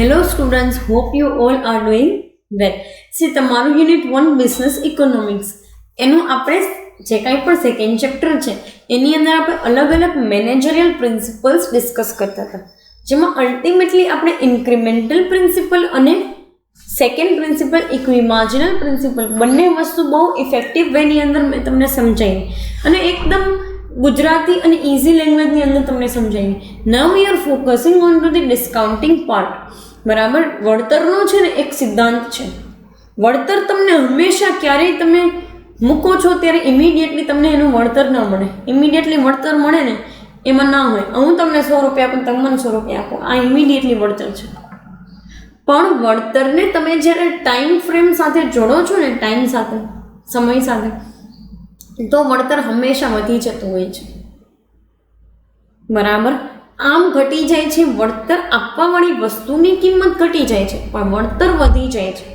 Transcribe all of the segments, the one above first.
Hello students, hope you all are doing well. See, તમારું unit 1 business economics એનું આપણે જે કાંઈ પણ સેકન્ડ ચેપ્ટર છે એની અંદર આપણે અલગ અલગ મેનેજરિયલ પ્રિન્સિપલ્સ ડિસ્કસ કરતા હતા, જેમાં અલ્ટિમેટલી આપણે ઇન્ક્રીમેન્ટલ પ્રિન્સિપલ અને સેકન્ડ પ્રિન્સિપલ ઇક્વિમાર્જિનલ પ્રિન્સિપલ બંને વસ્તુ બહુ ઇફેક્ટિવ વેની અંદર મેં તમને સમજાવી અને એકદમ ગુજરાતી અને ઇઝી લેંગ્વેજની અંદર તમને સમજાવી. Now we are focusing on to the discounting part. બરાબર, વળતરનો છે ને એક સિદ્ધાંત છે. વળતર તમને હંમેશા ક્યારેય તમે મૂકો છો ત્યારે ઇમિડિયેટલી તમને એનું વળતર ના મળે. ઇમિડિયેટલી વળતર મળે ને એમાં ના હોય, હું તમને 100 રૂપિયા આપું, તમે મને 100 રૂપિયા આપો, આ ઇમિડિયેટલી વળતર છે. પણ વળતરને તમે જ્યારે ટાઈમ ફ્રેમ સાથે જોડો છો ને, ટાઈમ સાથે, સમય સાથે, તો વળતર હંમેશા વધી જતું હોય છે. બરાબર, આમ ઘટી જાય છે. વળતર આપવાવાળી વસ્તુની કિંમત ઘટી જાય છે પણ વળતર વધી જાય છે.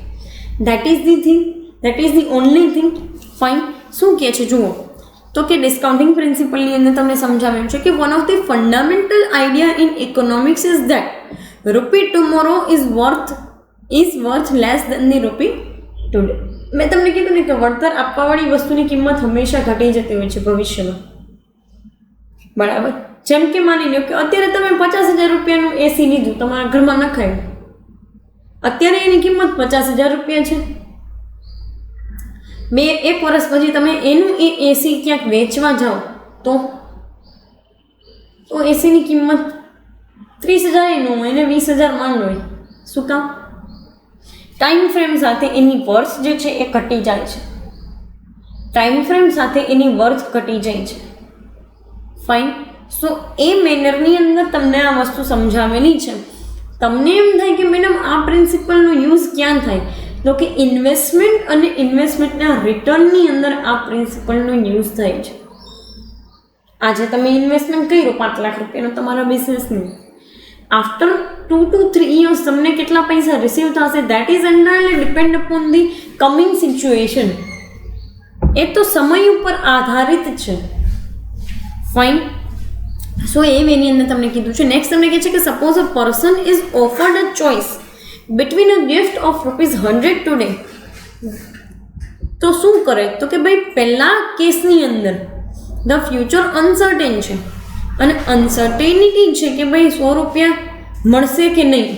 That is the thing, that is the only thing. Fine. શું કહે છે જુઓ તો કે ડિસ્કાઉન્ટિંગ પ્રિન્સિપલની અંદર તમને સમજાવ્યું છે કે one of the fundamental idea in economics is that rupee tomorrow is worth less than the rupee today. મેં તમને કીધું ને કે વળતર આપવાવાળી વસ્તુની કિંમત હંમેશા ઘટી જતી હોય છે ભવિષ્યમાં. બરાબર, જેમ કે માની લો કે અત્યારે તમે 50,000 રૂપિયાનું એસી લીધું, તમારા ઘરમાં નખાયું, અત્યારે એની કિંમત 50,000 રૂપિયા છે. એક વર્ષ પછી તમે એનું એ એસી ક્યાંક વેચવા જાઓ તો એસીની કિંમત 30,000 ન હોય, એને 20,000 માંડ હોય. શું કામ? ટાઈમ ફ્રેમ સાથે એની વર્થ જે છે એ ઘટી જાય છે. ટાઈમ ફ્રેમ સાથે એની વર્થ ઘટી જાય છે. ફાઇન. સો એ મેનરની અંદર તમને આ વસ્તુ સમજાવેલી છે. તમને એમ થાય કે મેડમ આ પ્રિન્સિપલનો યુઝ ક્યાં થાય, તો કે ઇન્વેસ્ટમેન્ટ અને ઇન્વેસ્ટમેન્ટના રિટર્નની અંદર આ પ્રિન્સિપલનો યુઝ થાય છે. આજે તમે ઇન્વેસ્ટમેન્ટ કર્યું 5 લાખ રૂપિયાનું તમારા બિઝનેસનું, આફ્ટર 2 to 3 years તમને કેટલા પૈસા રિસીવ થશે, that is entirely depend upon the coming situation. એ તો સમય ઉપર આધારિત છે. ફાઇન. સો એ વેની અંદર તમને કીધું છે. નેક્સ્ટ તમને કહે છે કે suppose a person is offered a choice between a gift of ₹100 today, તો શું કરે? તો કે ભાઈ પહેલા કેસની અંદર ધ ફ્યુચર અનસર્ટેન છે અને અનસર્ટેનિટી છે કે ભાઈ 100 રૂપિયા મળશે કે નહીં.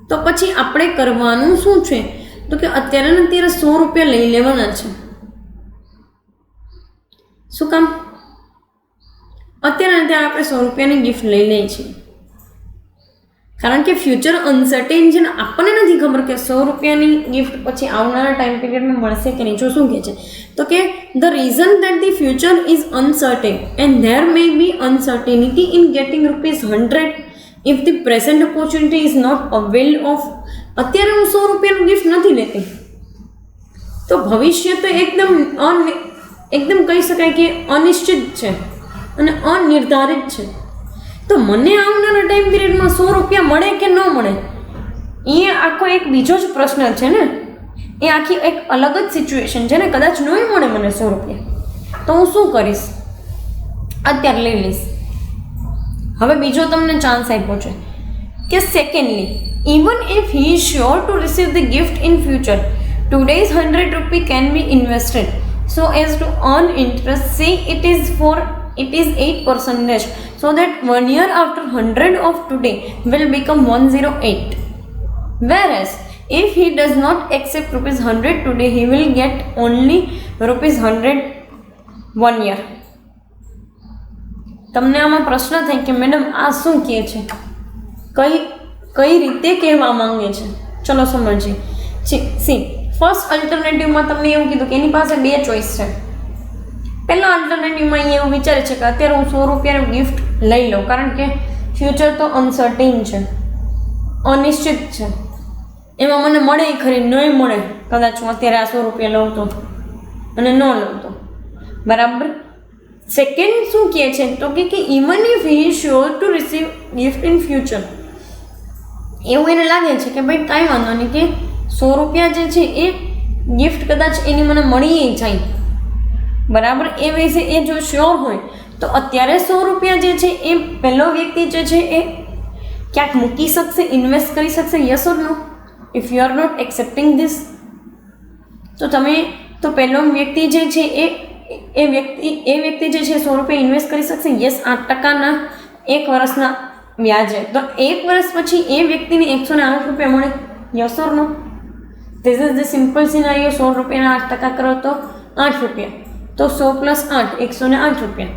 તો પછી આપણે કરવાનું શું છે? તો કે અત્યારે ને અત્યારે 100 રૂપિયા લઈ લેવાના છે. શું કામ? અત્યારે ને ત્યારે આપણે 100 રૂપિયાની ગિફ્ટ લઈ લઈએ છીએ, કારણ કે ફ્યુચર અનસર્ટેન છે ને, આપણને નથી ખબર કે 100 રૂપિયાની ગિફ્ટ પછી આવનારા ટાઈમ પીરિયડમાં મળશે કે નહીં. જો શું કહે છે તો કે the reason that the future is uncertain and there may be uncertainty in getting ₹100 if the present opportunity is not availed of. અત્યારે હું 100 રૂપિયાનું ગિફ્ટ નથી લેતી, તો ભવિષ્ય તો એકદમ કહી શકાય કે અનિશ્ચિત છે અને અનિર્ધારિત છે. તો મને આવનારા ટાઈમ પીરિયડમાં 100 રૂપિયા મળે કે ન મળે, એ આખો એક બીજો જ પ્રશ્ન છે ને. એ આખી એક અલગ જ સિચ્યુએશન છે ને. કદાચ નહીં મળે મને 100 રૂપિયા, તો હું શું કરીશ? અત્યારે લઈ લઈશ. હવે બીજો તમને ચાન્સ આપ્યો છે કે secondly, even if he is sure two receive the gift in future, today's ₹100 can be invested so as to earn interest. સે it is 8%, so that 1 year after 100 of today will become 108. Whereas if he does not accept ₹100 today, he will get only ₹100 1 year. તમને આમાં પ્રશ્ન થાય કે madam આ શું કહે છે, કઈ રીતે કહેવા માંગે છે? ચલો સમજીએ. સી, ફર્સ્ટ અલ્ટરનેટિવમાં તમને એવું કીધું કે એની પાસે 2 ચોઈસ છે. પહેલા અલ્ટરનેટિવમાં અહીંયા એવું વિચારે છે કે અત્યારે હું 100 રૂપિયાનું ગિફ્ટ લઈ લઉં, કારણ કે ફ્યુચર તો અનસર્ટેન છે, અનિશ્ચિત છે, એમાં મને મળે ખરી નહીં મળે. કદાચ હું અત્યારે આ 100 રૂપિયા લઉં તો અને ન લઉં તો. બરાબર. સેકન્ડ શું કહે છે તો કે even if he is sure two receive gift in future, એવું એને લાગે છે કે ભાઈ કાંઈ વાંધો નહીં કે 100 રૂપિયા જે છે એ ગિફ્ટ કદાચ એની મને મળી જાય. બરાબર. એ વિશે એ જો શ્યોર હોય તો અત્યારે 100 રૂપિયા જે છે એ પહેલો વ્યક્તિ જે છે એ ક્યાંક મૂકી શકશે, ઇન્વેસ્ટ કરી શકશે? Yes or no? If you are not accepting this, તો પહેલો વ્યક્તિ જે છે એ વ્યક્તિ જે છે 100 રૂપિયા ઇન્વેસ્ટ કરી શકશે? યસ, 8% એક વર્ષના વ્યાજે. તો એક વર્ષ પછી એ વ્યક્તિને 108 રૂપિયા મળે? Yes or no? This is the simple scenario. 100 રૂપિયાના 8% કરો તો 8 રૂપિયા, તો 100 + 8 108 રૂપિયા.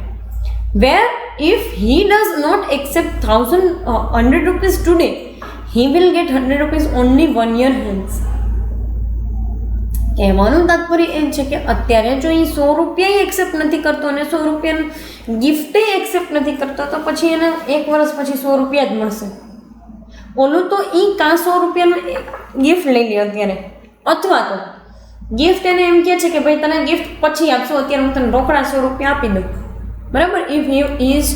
Where if he does not accept 100 rupees today, he will get 100 rupees only 1 year hence. કહેવાનું તાત્પર્ય એમ છે કે અત્યારે જો એ 100 રૂપિયા એક્સેપ્ટ નથી કરતો અને 100 રૂપિયાનું ગિફ્ટે એક્સેપ્ટ નથી કરતો, તો પછી એને એક વર્ષ પછી 100 રૂપિયા જ મળશે. ઓલું તો એ કાં 100 રૂપિયાનું ગિફ્ટ લઈ લે અત્યારે, અથવા તો ગિફ્ટ એને એમ કહે છે કે ભાઈ તને ગિફ્ટ પછી આપશો, અત્યારે હું તને રોકડા 100 રૂપિયા આપી દઉં, બરાબર. If he is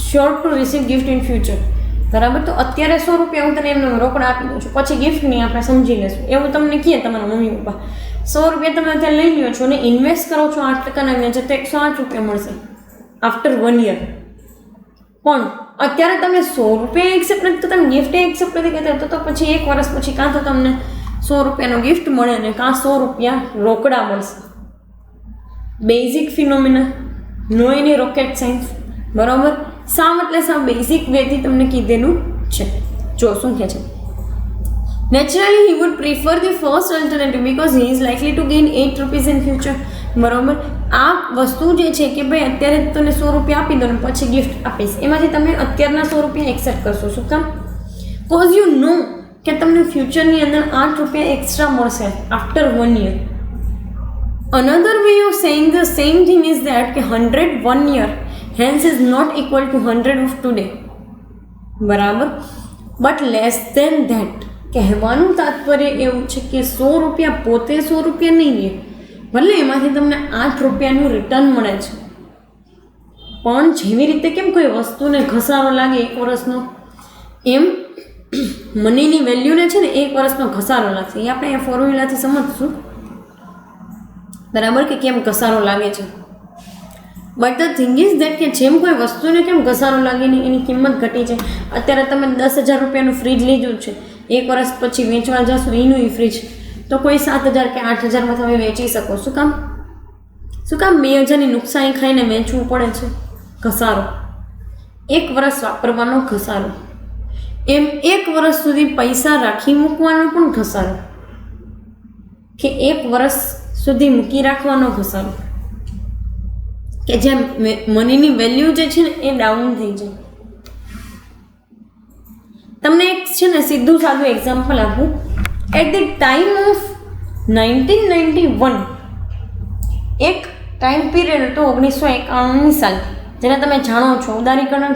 sure two receive gift in future, બરાબર. તો અત્યારે 100 રૂપિયા હું તને એમને રોકડા આપી દઉં છું, પછી ગિફ્ટ નહીં આપણે સમજી લેશું, એવું તમને કહે તમારા મમ્મી પપ્પા. 100 રૂપિયા તમે અત્યારે લઈ લ્યો છો અને ઇન્વેસ્ટ કરો છો 8%ના વ્યાજે, તો 108 રૂપિયા મળશે આફ્ટર 1 યર. પણ અત્યારે તમે 100 રૂપિયા એક્સેપ્ટ નથી કરતા, તમે ગિફ્ટ એક્સેપ્ટ નથી કરતા, તો પછી એક વર્ષ પછી કાં તો તમને 100 રૂપિયાનો ગિફ્ટ મળે ને કાં 100 રૂપિયા રોકડા મળશે. બેઝિક ફિનોમિના, નો એની રોકેટ સાયન્સ, બરાબર. સાવ એટલે સાવ બેઝિક વેથી તમને કીધેલું છે. જો શું કહે છે, naturally he would prefer the first alternative because he is likely to gain 8 rupees in future, બરાબર. આ વસ્તુ જે છે કે ભાઈ અત્યારે તને 100 રૂપિયા આપી દો ને પછી ગિફ્ટ આપીશ, એમાંથી તમે અત્યારના 100 રૂપિયા એક્સેપ્ટ કરશો. શું કામ? કોઝ યુ નો કે તમને ફ્યુચરની અંદર 8 રૂપિયા એક્સ્ટ્રા મળશે after 1 year. Another way of saying the same thing is that કે 100 1 year hence is not equal to 100 of today, બરાબર, but less than that. કહેવાનું તાત્પર્ય એવું છે કે 100 રૂપિયા પોતે 100 રૂપિયા નહીં લે, ભલે એમાંથી તમને 8 રૂપિયાનું રિટર્ન મળે છે, પણ જેવી રીતે કેમ કોઈ વસ્તુને ઘસારો લાગે એક વર્ષનો, એમ મનીની વેલ્યુને છે ને એક વર્ષનો ઘસારો લાગશે. એ આપણે એ ફોર્મ્યુલાથી સમજશું, બરાબર, કે કેમ ઘસારો લાગે છે. But the thing is that કે જેમ કોઈ વસ્તુને કેમ ઘસારો લાગે ને એની કિંમત ઘટી છે. અત્યારે તમે 10,000 રૂપિયાનું ફ્રીજ લીધું છે, એક વર્ષ પછી વેચવા જશો એનું એ ફ્રીજ તો કોઈ 7,000 કે 8,000માં તમે વેચી શકો. શું કામ? 2,000ની નુકસાની ખાઈને વેચવું પડે છે? ઘસારો, એક વર્ષ વાપરવાનો ઘસારો. એમ એક વર્ષ સુધી પૈસા રાખી મૂકવાનો પણ ઘસારો, કે એક વર્ષ સુધી મૂકી રાખવાનો ઘસારો, કે જેમ મનીની વેલ્યુ જે છે ને એ ડાઉન થઈ જાય. તમને એક છે ને સીધું સાદું એક્ઝામ્પલ આપું. એટ ધ ટાઈમ ઓફ 1991 એક ટાઈમ પીરિયડ હતો 1991ની સાલ, જેને તમે જાણો છો ઉદારીકરણ,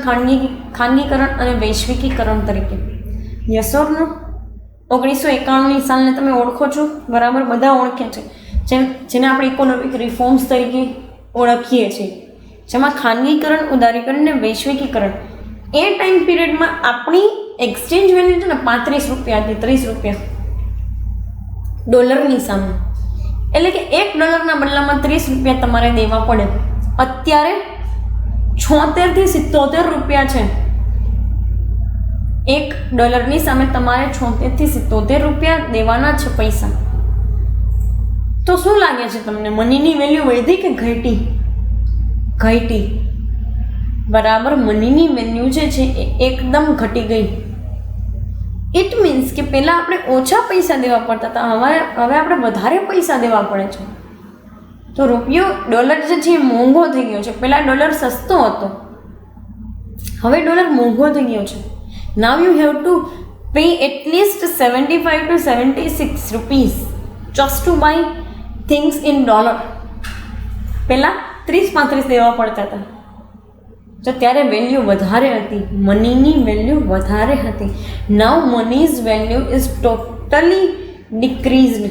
ખાનગીકરણ અને વૈશ્વિકીકરણ તરીકે. યસ ઓર નો? 1991ની સાલને તમે ઓળખો છો, બરાબર, બધા ઓળખે છે, જેને આપણે ઇકોનોમિક રિફોર્મ્સ તરીકે ઓળખીએ છીએ, જેમાં ખાનગીકરણ, ઉદારીકરણ અને વૈશ્વિકીકરણ. એ ટાઈમ પીરિયડમાં આપણી એક્સચેન્જ વેલ્યુ છે ને 35 રૂપિયા હતી, 30 રૂપિયા ડોલરની સામે. એટલે કે $1ના બદલામાં 30 રૂપિયા તમારે દેવા પડે. અત્યારે 76 થી 77 રૂપિયા છે. $1ની સામે તમારે 76 થી 77 રૂપિયા દેવાના છે પૈસા. તો શું લાગે છે તમને, મનીની વેલ્યુ વધી કે ઘટી? ઘટી, બરાબર. મનીની વેલ્યુ જે છે એ એકદમ ઘટી ગઈ. ઇટ મીન્સ કે પહેલાં આપણે ઓછા પૈસા દેવા પડતા હતા, હવે આપણે વધારે પૈસા દેવા પડે છે. તો રૂપિયો, ડોલર જે છે એ મોંઘો થઈ ગયો છે. પહેલાં ડોલર સસ્તો હતો, હવે ડોલર મોંઘો થઈ ગયો છે. Now you have to pay at least 75 to 76 rupees just to buy things in dollar. પહેલાં 30-35 દેવા પડતા હતા, તો ત્યારે વેલ્યુ વધારે હતી, મનીની વેલ્યુ વધારે હતી. નાવ મનીઝ વેલ્યુ ઇઝ ટોટલી ડિક્રીઝડ,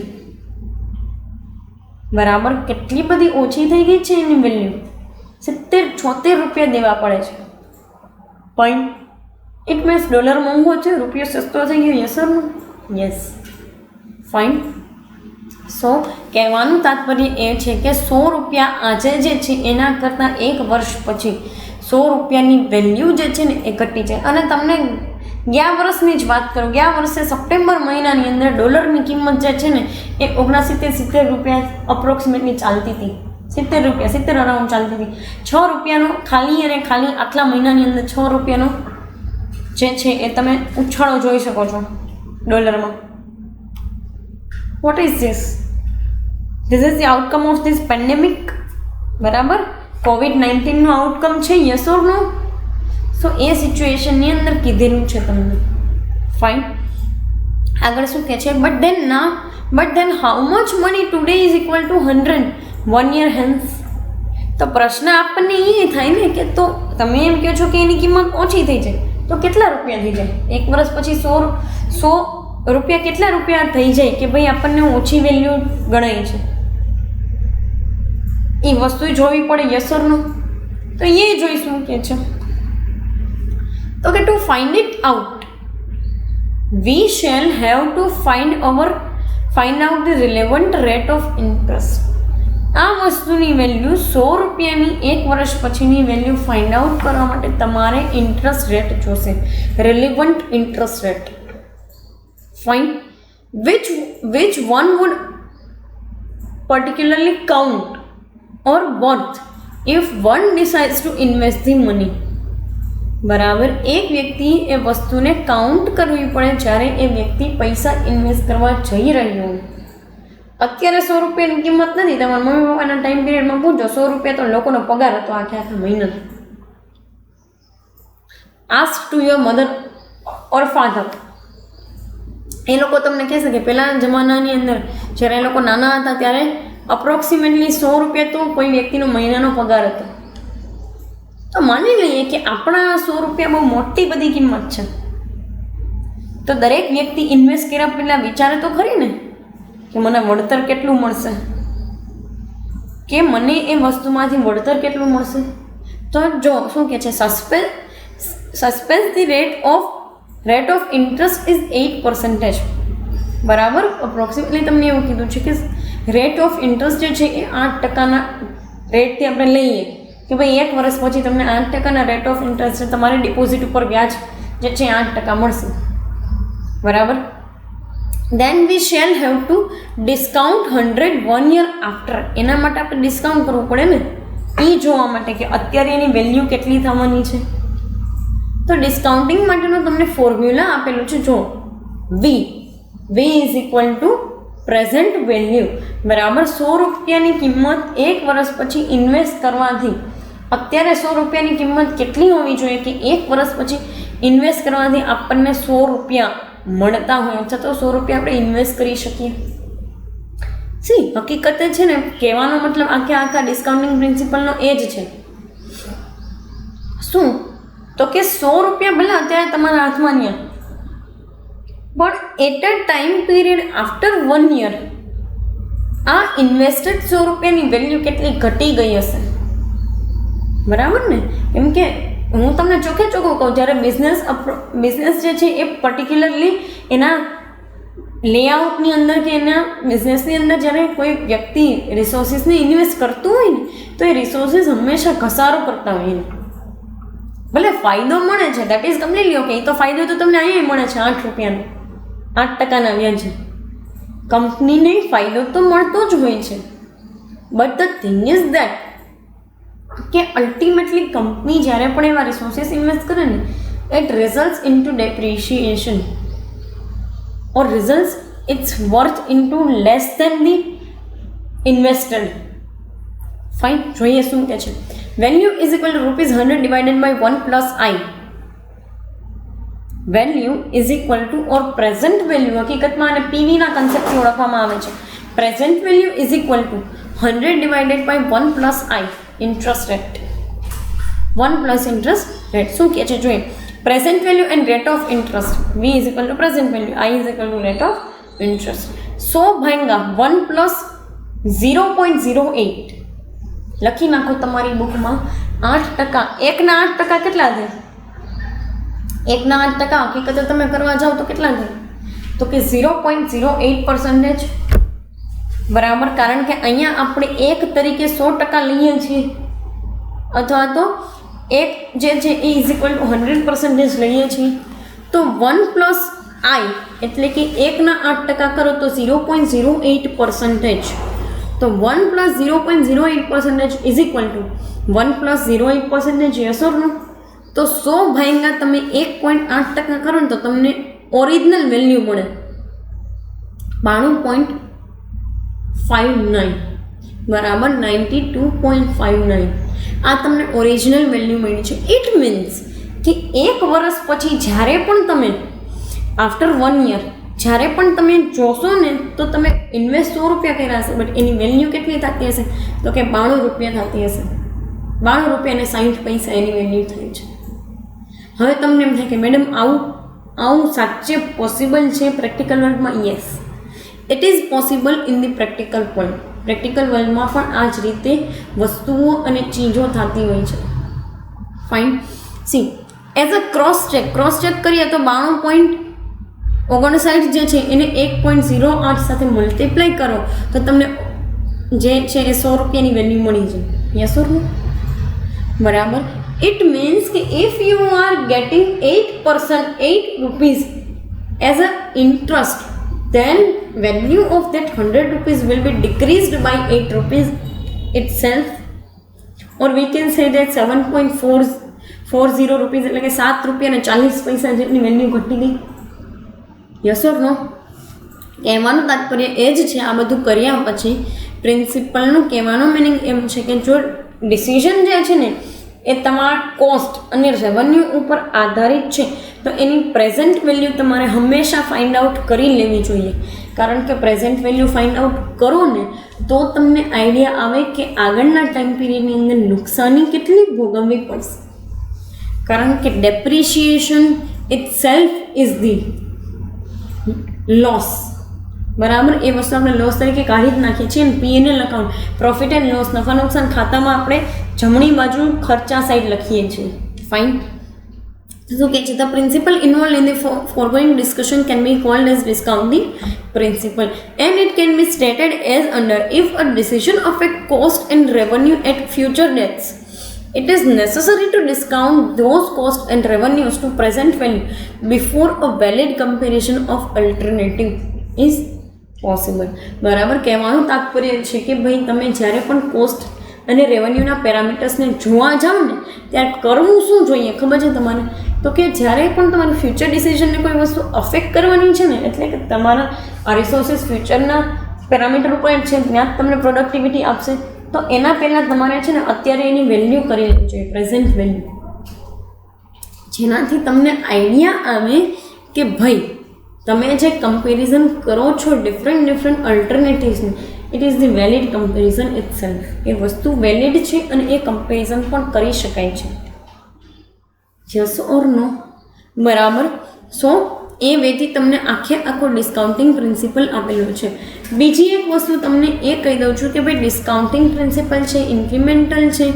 બરાબર. કેટલી બધી ઓછી થઈ ગઈ છે એની વેલ્યુ, 76 રૂપિયા દેવા પડે છે. પોઈન્ટ. ઇટ મીન્સ ડોલર મોંઘો છે, રૂપિયો સસ્તો થઈ ગયો. Yes or no? Yes. Fine. So કહેવાનું તાત્પર્ય એ છે કે 100 રૂપિયા આજે જે છે એના કરતાં એક વર્ષ પછી 100 રૂપિયાની વેલ્યુ જે છે ને એ ઘટી જાય. અને તમને ગયા વર્ષની જ વાત કરું, ગયા વર્ષે સપ્ટેમ્બર મહિનાની અંદર ડોલરની કિંમત જે છે ને એ 69-70 રૂપિયા અપ્રોક્સિમેટલી ચાલતી હતી. 70 રૂપિયા, 70 અરાઉન્ડ ચાલતી હતી. 6 રૂપિયાનો ખાલી અને ખાલી આટલા મહિનાની અંદર 6 રૂપિયાનો જે છે એ તમે ઉછાળો જોઈ શકો છો ડોલરમાં. What is this? This is the outcome of this pandemic. બરાબર, COVID-19નું આઉટકમ છે, યસ ઓર નો? સો એ સિચ્યુએશનની અંદર કીધેલું છે તમને. ફાઇન. આગળ શું કહે છે? But than how much money today is equal to 100 1 year hence? તો પ્રશ્ન આપણને એ થાય ને કે તો તમે એમ કહો છો કે એની કિંમત ઓછી થઈ જાય તો કેટલા રૂપિયા થઈ જાય? એક વર્ષ પછી 100 રૂપિયા કેટલા રૂપિયા થઈ જાય કે ભાઈ આપણને ઓછી વેલ્યુ ગણાય છે? એ વસ્તુ જોવી પડે, યસ ઓર નો? તો એ જોઈશું કે છે તો કે to find it out V shall have to find out the relevant rate of interest. આ વસ્તુની વેલ્યુ 100 રૂપિયાની એક વર્ષ પછીની વેલ્યુ ફાઇન્ડ આઉટ કરવા માટે તમારે ઇન્ટરેસ્ટ રેટ જોશે, relevant interest rate. Fine. which one would particularly count or worth if one decides to invest the money? બરાબર, એક વ્યક્તિ એ વસ્તુને કાઉન્ટ કરવી પડે જ્યારે એ વ્યક્તિ પૈસા ઇન્વેસ્ટ કરવા જઈ રહ્યો. અત્યારે 100 રૂપિયાની કિંમત નથી. તમારા મમ્મી પપ્પાના ટાઈમ પીરિયડમાં પૂછો, 100 રૂપિયા તો લોકોનો પગાર હતો આખા મહિનાનો. Ask to your mother or father. એ લોકો તમને કહેશે કે પહેલાંના જમાનાની અંદર જ્યારે એ લોકો નાના હતા ત્યારે અપ્રોક્સિમેટલી 100 રૂપિયા તો કોઈ વ્યક્તિનો મહિનાનો પગાર હતો. તો માની લઈએ કે આપણા 100 રૂપિયા બહુ મોટી બધી કિંમત છે. તો દરેક વ્યક્તિ ઇન્વેસ્ટ કર્યા પહેલાં વિચારે તો ખરી ને કે મને વળતર કેટલું મળશે, કે મને એ વસ્તુમાંથી વળતર કેટલું મળશે. તો જો શું કહે છે, suspense the rate of interest is 8%. બરાબર, અપ્રોક્સિમેટલી તમને એવું કીધું છે કે રેટ ઓફ ઇન્ટરેસ્ટ જે છે એ 8%ના રેટથી આપણે લઈએ કે ભાઈ એક વર્ષ પછી તમને 8%ના રેટ ઓફ ઇન્ટરેસ્ટ તમારી ડિપોઝિટ ઉપર વ્યાજ જે છે 8% મળશે. બરાબર. Then we shall have to discount 100 1 year after. એના માટે આપણે ડિસ્કાઉન્ટ કરવું પડે ને, એ જોવા માટે કે અત્યારે એની વેલ્યુ કેટલી થવાની છે. તો ડિસ્કાઉન્ટિંગ માટેનું તમને ફોર્મ્યુલા આપેલું છે. જો V is equal to present value. બરાબર, 100 રૂપિયાની કિંમત એક વર્ષ પછી ઇન્વેસ્ટ કરવાથી અત્યારે 100 રૂપિયાની કિંમત કેટલી હોવી જોઈએ કે એક વર્ષ પછી ઇન્વેસ્ટ કરવાથી આપણને 100 રૂપિયા મળતા હોય અથવા તો 100 રૂપિયા આપણે ઇન્વેસ્ટ કરી શકીએ. હકીકતે છે ને, કહેવાનો મતલબ આખા ડિસ્કાઉન્ટિંગ પ્રિન્સિપલનો એ જ છે. શું? તો કે 100 રૂપિયા ભલે અત્યારે તમારા હાથમાં નહીં, પણ at a time period after 1 year આ ઇન્વેસ્ટેડ 100 રૂપિયાની વેલ્યુ કેટલી ઘટી ગઈ હશે. બરાબર ને? કેમ કે હું તમને ચોખ્ખે ચોખ્ખું કહું, જ્યારે બિઝનેસ જે છે એ પર્ટિક્યુલરલી એના લેઆઉટની અંદર કે એના બિઝનેસની અંદર જ્યારે કોઈ વ્યક્તિ રિસોર્સિસને ઇન્વેસ્ટ કરતું હોય ને તો એ રિસોર્સિસ હંમેશા ઘસારો કરતા હોય એને. ભલે ફાયદો મળે છે, દેટ ઇઝ કમ્પ્લીટલી ઓકે. એ તો ફાયદો તો તમને અહીંયા મળે છે 8 રૂપિયાનો, 8%ના વ્યાજ. કંપનીને ફાયદો તો મળતો જ હોય છે. But the thing is that કે અલ્ટિમેટલી કંપની જ્યારે પણ એવા રિસોર્સિસ ઇન્વેસ્ટ કરે ને, it results into depreciation or results its worth into less than the invested. Fine. જોઈએ શું કહે છે. Value is equal to ₹100 divided by 1 plus I. Value is equal to or present value, હકીકતમાં આને પીવીના કન્સેપ્ટથી ઓળખવામાં આવે છે. Present value is equal to 100 divided by 1 plus I interest rate. 1 plus interest rate શું કહે છે જોઈએ. Present value and rate of interest. V is equal to present value, I is equal to rate of interest. 100 ભાગ્યા 1 plus 0.08 લખી નાખો તમારી બુકમાં. 8%. એકના 8% કેટલા થાય? એકના 8% હકીકતે તમે કરવા જાઓ તો કેટલા થાય? તો કે 0.08%. બરાબર, કારણ કે અહીંયા આપણે એક તરીકે 100% લઈએ છીએ અથવા તો એક જે છે એ ઇઝ ઇક્વલ ટુ 100% લઈએ છીએ. તો 1 પ્લસ આઈ એટલે કે 1/8 કરો તો 0.08%. તો 1 plus 0.08% is equal to 1 plus 0.08%. Yes or no? તો 100 ભાગ્યા તમે 1.8% કરો ને તો તમને ઓરિજિનલ વેલ્યુ મળે 92.59 બરાબર 92.59. આ તમને ઓરિજિનલ વેલ્યુ મળી છે. ઇટ મીન્સ કે 1 વર્ષ પછી જ્યારે પણ તમે આફ્ટર 1 યર જ્યારે પણ તમે જોશો ને તો તમે ઇન્વેસ્ટ 100 રૂપિયા કર્યા હશે, બટ એની વેલ્યુ કેટલી થતી હશે? તો કે 92 રૂપિયા થતી હશે. 92 રૂપિયા અને 60 પૈસા એની વેલ્યુ થઈ છે. હવે તમને એમ થાય કે મેડમ આવું સાચે પોસિબલ છે પ્રેક્ટિકલ વર્લ્ડમાં? Yes, it is possible in the practical world. Practical વર્લ્ડમાં પણ આ જ રીતે વસ્તુઓ અને ચીજો થતી હોય છે. Fine. C as a cross check કરીએ તો 92.59 જે છે એને 1.08 સાથે મલ્ટીપ્લાય કરો તો તમને જે છે એ 100 રૂપિયાની વેલ્યુ મળી જાય. યસ ઓર નો? બરાબર. ઇટ મીન્સ કે if you are getting 8 rupees as a interest, then value of that 100 rupees will be decreased by 8 rupees itself, or we can say that 7.40 rupees એટલે કે 7 રૂપિયા અને 40 પૈસા જેટલી વેલ્યુ ઘટી ગઈ. યસ ઓર નો? કહેવાનું તાત્પર્ય એ જ છે. આ બધું કર્યા પછી પ્રિન્સિપલનું કહેવાનો મિનિંગ એમ છે કે જો ડિસિઝન જે છે ને એ તમારા કોસ્ટ અને રેવન્યુ ઉપર આધારિત છે તો એની પ્રેઝન્ટ વેલ્યુ તમારે હંમેશા ફાઇન્ડ આઉટ કરી લેવી જોઈએ. કારણ કે પ્રેઝન્ટ વેલ્યુ ફાઇન્ડ આઉટ કરો ને તો તમને આઈડિયા આવે કે આગળના ટાઈમ પીરિયડની અંદર નુકસાની કેટલી ભોગવવી પડશે. કારણ કે depreciation it self is the loss. બરાબર. એ વસ્તુ આપણે લોસ તરીકે કાઢી જ નાખીએ છીએ. P&L account, profit and loss, નફા નુકસાન ખાતામાં આપણે જમણી બાજુ ખર્ચા સાઈડ લખીએ છીએ. ફાઇન. શું કહે છે? The principle involve in the foregoing discussion can be called as discounting principle and it can be stated as under if a decision affect cost and revenue at future dates, it is necessary to discount those costs and revenues to present value before a valid comparison of alternative is possible. બરાબર. કહેવાનું તાત્પર્ય છે કે ભાઈ તમે જ્યારે પણ cost અને રેવન્યુના પેરામીટર્સને જોવા જાઓ ને ત્યારે કરવું શું જોઈએ ખબર છે તમારે? તો કે જ્યારે પણ તમારી ફ્યુચર ડિસિઝનને કોઈ વસ્તુ અફેક્ટ કરવાની છે ને, એટલે કે તમારા આ રિસોર્સિસ ફ્યુચરના પેરામીટર ઉપર છે, ત્યાં જ તમને પ્રોડક્ટિવિટી આપશે. તો એના પહેલાં તમારે છે ને અત્યારે એની વેલ્યુ કરી લેવી જોઈએ, પ્રેઝન્ટ વેલ્યુ, જેનાથી તમને આઈડિયા આવે કે ભાઈ તમે જે કમ્પેરિઝન કરો છો ડિફરન્ટ અલ્ટરનેટિવ્સની, it is the valid comparison itself. એ વસ્તુ વેલિડ છે અને એ કમ્પેરિઝન પણ કરી શકાય છે. યસ ઓર નો? બરાબર. સો એ વેથી તમને આખો ડિસ્કાઉન્ટિંગ પ્રિન્સિપલ આપેલો છે. બીજી એક વસ્તુ તમને એ કહી દઉં છું કે ભાઈ ડિસ્કાઉન્ટિંગ પ્રિન્સિપલ છે, ઇન્ક્રીમેન્ટલ છે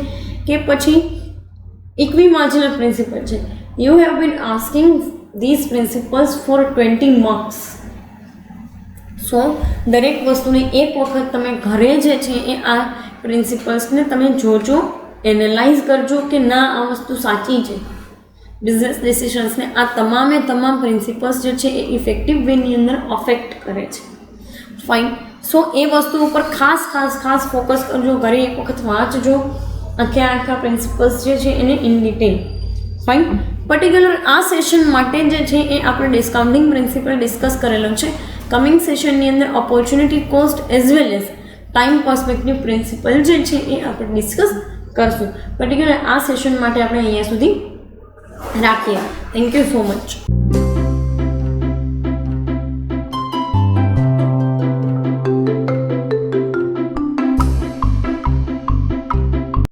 કે પછી ઇક્વી માર્જિનલ પ્રિન્સિપલ છે. You have been asking these principles for 20 marks. સો દરેક વસ્તુને એક વખત તમે ઘરે જે છે એ આ પ્રિન્સિપલ્સને તમે જોજો, એનાલાઇઝ કરજો કે ના આ વસ્તુ સાચી છે. બિઝનેસ ડિસિશન્સને આ તમામ પ્રિન્સિપલ્સ જે છે એ ઇફેક્ટિવ વેની અંદર અફેક્ટ કરે છે. ફાઇન. સો એ વસ્તુ ઉપર ખાસ ફોકસ કરજો, ઘરે એક વખત વાંચજો આખા પ્રિન્સિપલ્સ જે છે એને ઇન ડિટેલ. ફાઇન. પર્ટિક્યુલર આ સેશન માટે જે છે એ આપણે ડિસ્કાઉન્ટિંગ પ્રિન્સિપલ ડિસ્કસ કરેલો છે. કમિંગ સેશનની અંદર opportunity cost as well as time perspective principal જે છે એ આપણે ડિસ્કસ કરશું. પર્ટિક્યુલર આ સેશન માટે આપણે અહીંયા સુધી રાખીએ. Thank you so much.